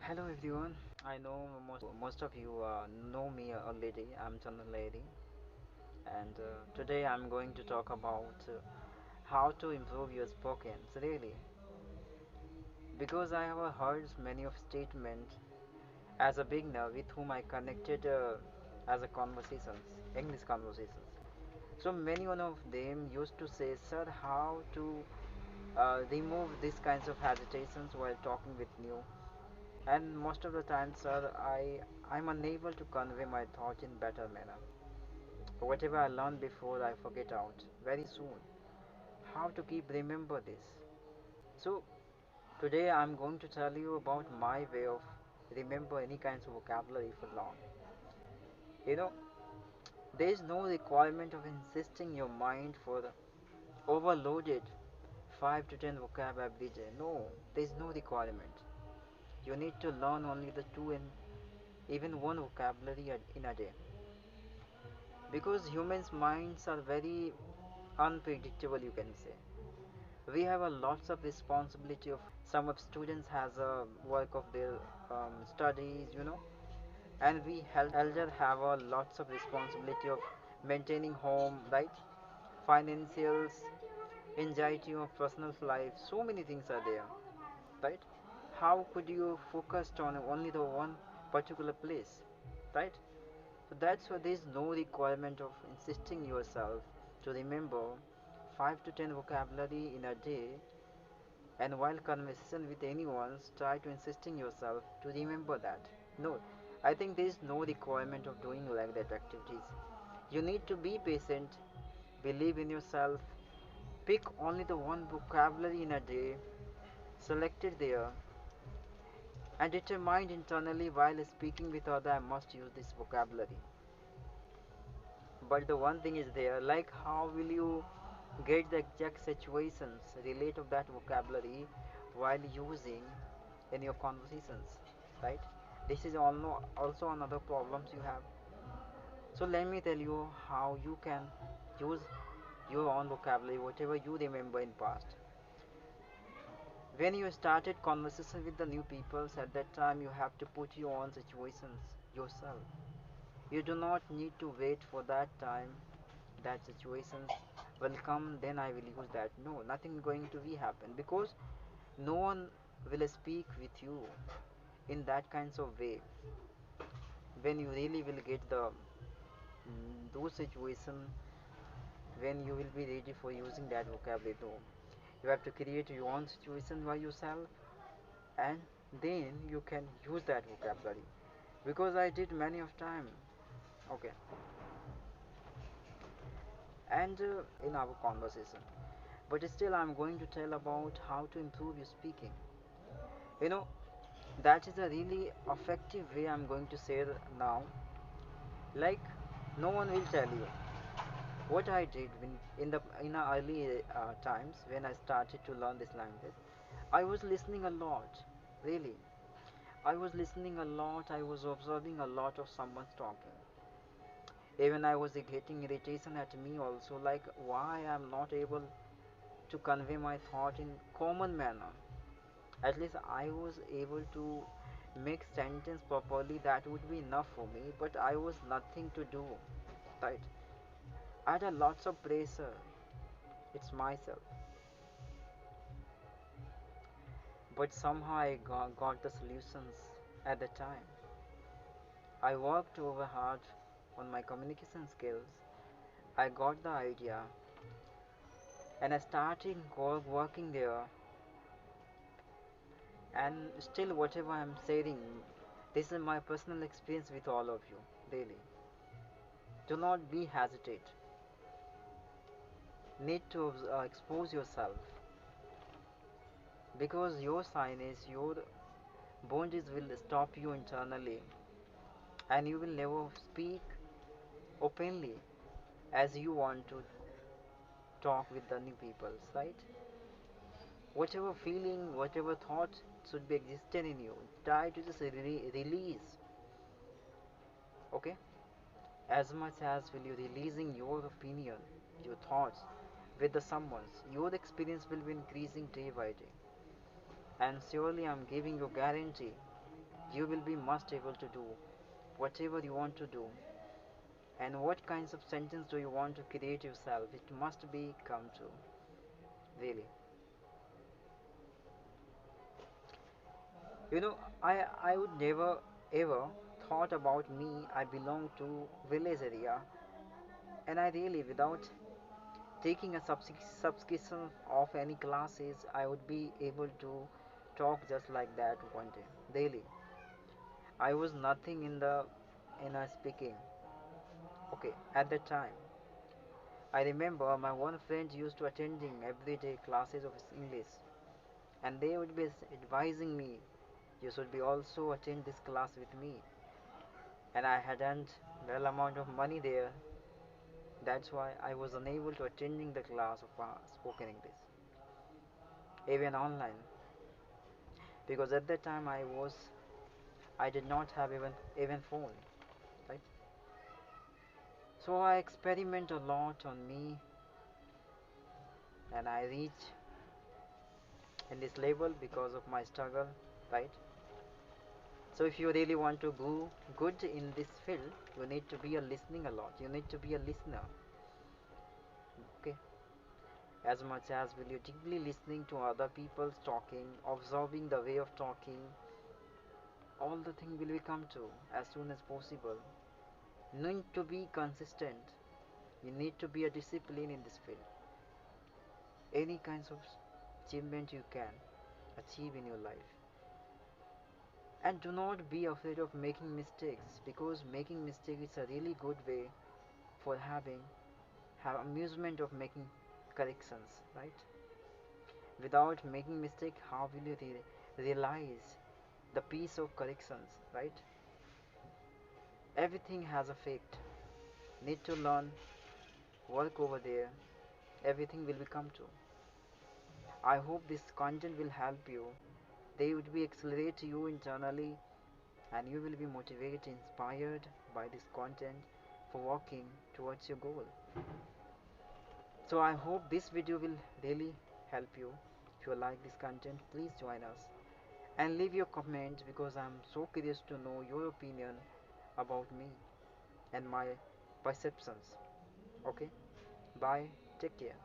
Hello everyone. I know most of you know me already. I'm Chandra Lady, and today I'm going to talk about how to improve your spoken. Really, because I have heard many of statement as a beginner with whom I connected as a conversations, English conversations. So many one of them used to say, "Sir, how to remove these kinds of hesitations while talking with new?" And most of the time, sir, I'm unable to convey my thoughts in better manner. Whatever I learned before, I forget out very soon. How to keep remember this? So today I'm going to tell you about my way of remember any kinds of vocabulary for long. You know, there is no requirement of insisting your mind for the overloaded 5 to 10 vocab every day. No, there is no requirement. You need to learn only the two and even one vocabulary in a day, because humans minds are very unpredictable, you can say. We have a lots of responsibility of some of students has a work of their studies, and we elder have a lots of responsibility of maintaining home, right? Financials, anxiety of personal life, so many things are there, right? How could you focus on only the one particular place, right? So that's why there is no requirement of insisting yourself to remember 5 to 10 vocabulary in a day, and while conversation with anyone try to insisting yourself to remember that. No, I think there is no requirement of doing like that activities. You need to be patient, believe in yourself, pick only the one vocabulary in a day, select it there, and determine internally while speaking with other I must use this vocabulary. But the one thing is there, like how will you get the exact situations relate of that vocabulary while using in your conversations, right? This is also another problems you have. So let me tell you how you can use your own vocabulary, whatever you remember in past. When you started conversation with the new peoples, at that time you have to put your own situations yourself. You do not need to wait for that time, that situations will come, then I will use that. No, nothing going to be happen, because no one will speak with you in that kinds of way when you really will get the those situation when you will be ready for using that vocabulary. No, you have to create your own situation by yourself, and then you can use that vocabulary, because I did many of time. Okay, and in our conversation, but still I'm going to tell about how to improve your speaking. you know that is a really effective way I'm going to say now. Like, no one will tell you what I did when in the early times when I started to learn this language. I was listening a lot, really. I was listening a lot, I was observing a lot of someone's talking. Even I was getting irritation at me also, like why I'm not able to convey my thought in common manner. At least I was able to make sentence properly, that would be enough for me, but I was nothing to do, right? I had a lots of pressure. It's myself, but somehow I got the solutions at the time. I worked over hard on my communication skills. I got the idea, and I started working there. And still, whatever I'm saying, this is my personal experience with all of you. Really, do not be hesitate. Need to expose yourself, because your sinus, your boundaries will stop you internally, and you will never speak openly as you want to talk with the new peoples, right? Whatever feeling, whatever thought should be existed in you, try to just release, okay? As much as will you releasing your opinion, your thoughts with the someone's, your experience will be increasing day by day. And surely I'm giving you guarantee, You will be must able to do whatever you want to do. And what kinds of sentence do you want to create yourself? It must be come to really. You know, I would never ever thought about me. I belong to village area, and I really without taking a subscription of any classes, I would be able to talk just like that one day daily. I was nothing in a speaking. Okay, at that time, I remember my one friend used to attending everyday classes of English, and they would be advising me, you should be also attend this class with me. And I hadn't well amount of money there. That's why I was unable to attending the class of spoken English, even online, because at that time I did not have even phone, right? So I experiment a lot on me, and I reach in this level because of my struggle, right? So if you really want to go good in this field, you need to be a listening a lot. You need to be a listener, okay? As much as will you deeply listening to other people's talking, observing the way of talking, all the thing will become to as soon as possible. You need to be consistent. You need to be a discipline in this field. Any kinds of achievement you can achieve in your life. And do not be afraid of making mistakes, because making mistakes is a really good way for have amusement of making corrections, right? Without making mistake, how will you realize the piece of corrections, right? Everything has a fate. Need to learn, work over there. Everything will become true. I hope this content will help you. They would be accelerate you internally, and you will be motivated, inspired by this content for working towards your goal. So I hope this video will really help you. If you like this content, please join us and leave your comment, because I'm so curious to know your opinion about me and my perceptions. Okay, bye, take care.